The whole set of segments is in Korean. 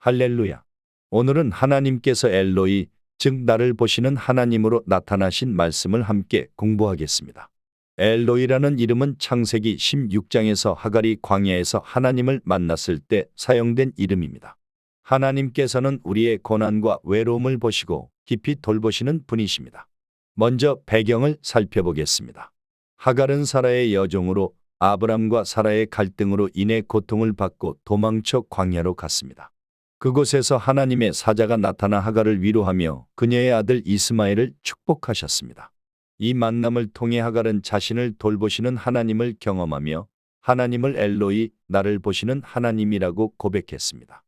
할렐루야. 오늘은 하나님께서 엘로이, 즉 나를 보시는 하나님으로 나타나신 말씀을 함께 공부하겠습니다. 엘로이라는 이름은 창세기 16장에서 하갈이 광야에서 하나님을 만났을 때 사용된 이름입니다. 하나님께서는 우리의 고난과 외로움을 보시고 깊이 돌보시는 분이십니다. 먼저 배경을 살펴보겠습니다. 하갈은 사라의 여종으로 아브람과 사라의 갈등으로 인해 고통을 받고 도망쳐 광야로 갔습니다. 그곳에서 하나님의 사자가 나타나 하갈을 위로하며 그녀의 아들 이스마엘을 축복하셨습니다. 이 만남을 통해 하갈은 자신을 돌보시는 하나님을 경험하며 하나님을 엘로이, 나를 보시는 하나님이라고 고백했습니다.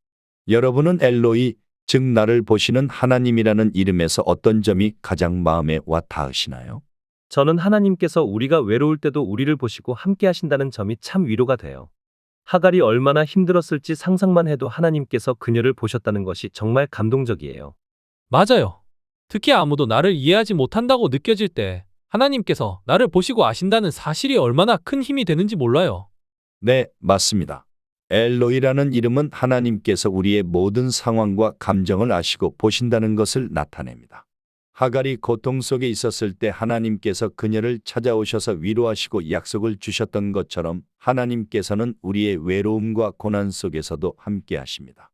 여러분은 엘로이, 즉 나를 보시는 하나님이라는 이름에서 어떤 점이 가장 마음에 와 닿으시나요? 저는 하나님께서 우리가 외로울 때도 우리를 보시고 함께 하신다는 점이 참 위로가 돼요. 하갈이 얼마나 힘들었을지 상상만 해도 하나님께서 그녀를 보셨다는 것이 정말 감동적이에요. 맞아요. 특히 아무도 나를 이해하지 못한다고 느껴질 때 하나님께서 나를 보시고 아신다는 사실이 얼마나 큰 힘이 되는지 몰라요. 네, 맞습니다. 엘로이라는 이름은 하나님께서 우리의 모든 상황과 감정을 아시고 보신다는 것을 나타냅니다. 하갈이 고통 속에 있었을 때 하나님께서 그녀를 찾아오셔서 위로하시고 약속을 주셨던 것처럼 하나님께서는 우리의 외로움과 고난 속에서도 함께 하십니다.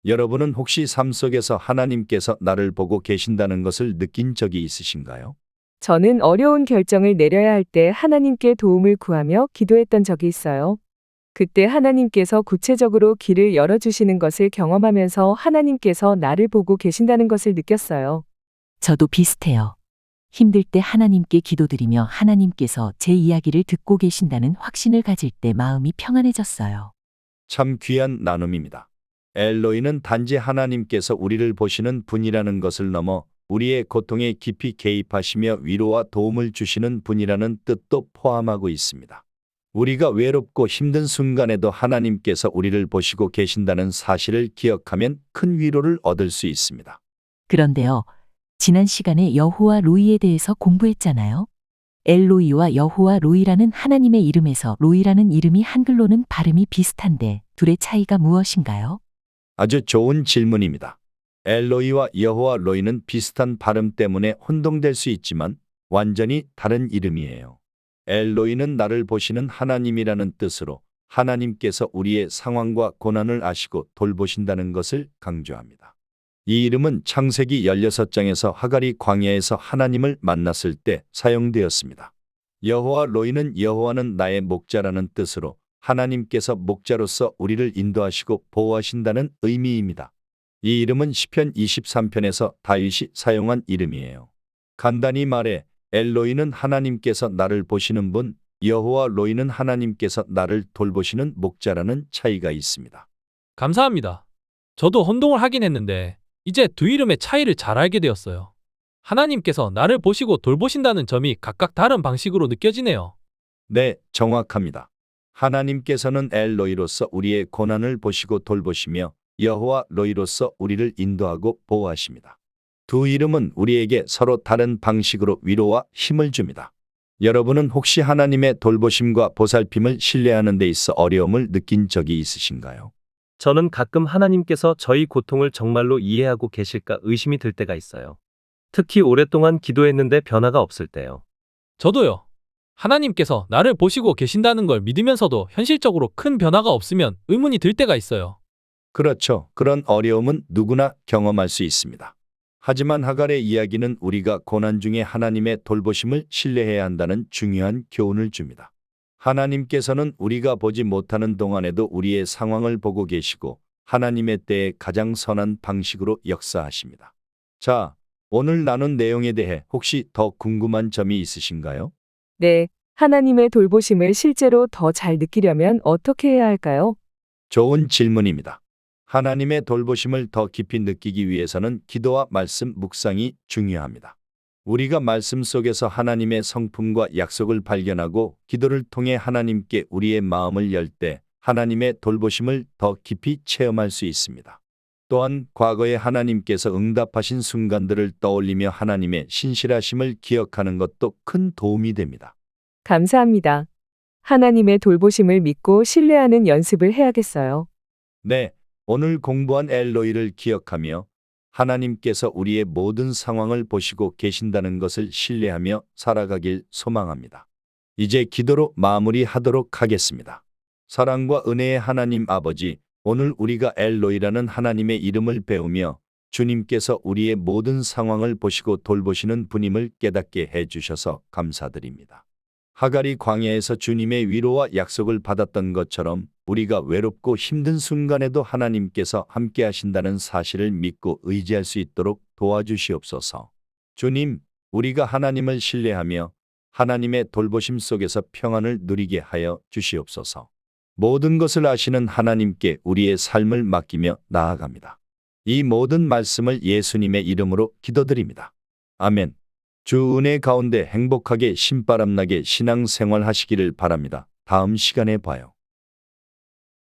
여러분은 혹시 삶 속에서 하나님께서 나를 보고 계신다는 것을 느낀 적이 있으신가요? 저는 어려운 결정을 내려야 할 때 하나님께 도움을 구하며 기도했던 적이 있어요. 그때 하나님께서 구체적으로 길을 열어주시는 것을 경험하면서 하나님께서 나를 보고 계신다는 것을 느꼈어요. 저도 비슷해요. 힘들 때 하나님께 기도드리며 하나님께서 제 이야기를 듣고 계신다는 확신을 가질 때 마음이 평안해졌어요. 참 귀한 나눔입니다. 엘로이는 단지 하나님께서 우리를 보시는 분이라는 것을 넘어 우리의 고통에 깊이 개입하시며 위로와 도움을 주시는 분이라는 뜻도 포함하고 있습니다. 우리가 외롭고 힘든 순간에도 하나님께서 우리를 보시고 계신다는 사실을 기억하면 큰 위로를 얻을 수 있습니다. 그런데요, 지난 시간에 여호와 로이에 대해서 공부했잖아요. 엘로이와 여호와 로이라는 하나님의 이름에서 로이라는 이름이 한글로는 발음이 비슷한데 둘의 차이가 무엇인가요? 아주 좋은 질문입니다. 엘로이와 여호와 로이는 비슷한 발음 때문에 혼동될 수 있지만 완전히 다른 이름이에요. 엘로이는 나를 보시는 하나님이라는 뜻으로 하나님께서 우리의 상황과 고난을 아시고 돌보신다는 것을 강조합니다. 이 이름은 창세기 16장에서 하갈이 광야에서 하나님을 만났을 때 사용되었습니다. 여호와 로이는 여호와는 나의 목자라는 뜻으로 하나님께서 목자로서 우리를 인도하시고 보호하신다는 의미입니다. 이 이름은 시편 23편에서 다윗이 사용한 이름이에요. 간단히 말해 엘로이는 하나님께서 나를 보시는 분, 여호와 로이는 하나님께서 나를 돌보시는 목자라는 차이가 있습니다. 감사합니다. 저도 혼동을 하긴 했는데 이제 두 이름의 차이를 잘 알게 되었어요. 하나님께서 나를 보시고 돌보신다는 점이 각각 다른 방식으로 느껴지네요. 네, 정확합니다. 하나님께서는 엘로이로서 우리의 고난을 보시고 돌보시며 여호와 로이로서 우리를 인도하고 보호하십니다. 두 이름은 우리에게 서로 다른 방식으로 위로와 힘을 줍니다. 여러분은 혹시 하나님의 돌보심과 보살핌을 신뢰하는 데 있어 어려움을 느낀 적이 있으신가요? 저는 가끔 하나님께서 저희 고통을 정말로 이해하고 계실까 의심이 들 때가 있어요. 특히 오랫동안 기도했는데 변화가 없을 때요. 저도요. 하나님께서 나를 보시고 계신다는 걸 믿으면서도 현실적으로 큰 변화가 없으면 의문이 들 때가 있어요. 그렇죠. 그런 어려움은 누구나 경험할 수 있습니다. 하지만 하갈의 이야기는 우리가 고난 중에 하나님의 돌보심을 신뢰해야 한다는 중요한 교훈을 줍니다. 하나님께서는 우리가 보지 못하는 동안에도 우리의 상황을 보고 계시고 하나님의 때에 가장 선한 방식으로 역사하십니다. 자, 오늘 나눈 내용에 대해 혹시 더 궁금한 점이 있으신가요? 네, 하나님의 돌보심을 실제로 더 잘 느끼려면 어떻게 해야 할까요? 좋은 질문입니다. 하나님의 돌보심을 더 깊이 느끼기 위해서는 기도와 말씀 묵상이 중요합니다. 우리가 말씀 속에서 하나님의 성품과 약속을 발견하고 기도를 통해 하나님께 우리의 마음을 열 때 하나님의 돌보심을 더 깊이 체험할 수 있습니다. 또한 과거에 하나님께서 응답하신 순간들을 떠올리며 하나님의 신실하심을 기억하는 것도 큰 도움이 됩니다. 감사합니다. 하나님의 돌보심을 믿고 신뢰하는 연습을 해야겠어요. 네, 오늘 공부한 엘로이를 기억하며 하나님께서 우리의 모든 상황을 보시고 계신다는 것을 신뢰하며 살아가길 소망합니다. 이제 기도로 마무리하도록 하겠습니다. 사랑과 은혜의 하나님 아버지, 오늘 우리가 엘로이라는 하나님의 이름을 배우며 주님께서 우리의 모든 상황을 보시고 돌보시는 분임을 깨닫게 해주셔서 감사드립니다. 하갈이 광야에서 주님의 위로와 약속을 받았던 것처럼 우리가 외롭고 힘든 순간에도 하나님께서 함께 하신다는 사실을 믿고 의지할 수 있도록 도와주시옵소서. 주님, 우리가 하나님을 신뢰하며 하나님의 돌보심 속에서 평안을 누리게 하여 주시옵소서. 모든 것을 아시는 하나님께 우리의 삶을 맡기며 나아갑니다. 이 모든 말씀을 예수님의 이름으로 기도드립니다. 아멘. 주 은혜 가운데 행복하게 신바람나게 신앙생활 하시기를 바랍니다. 다음 시간에 봐요.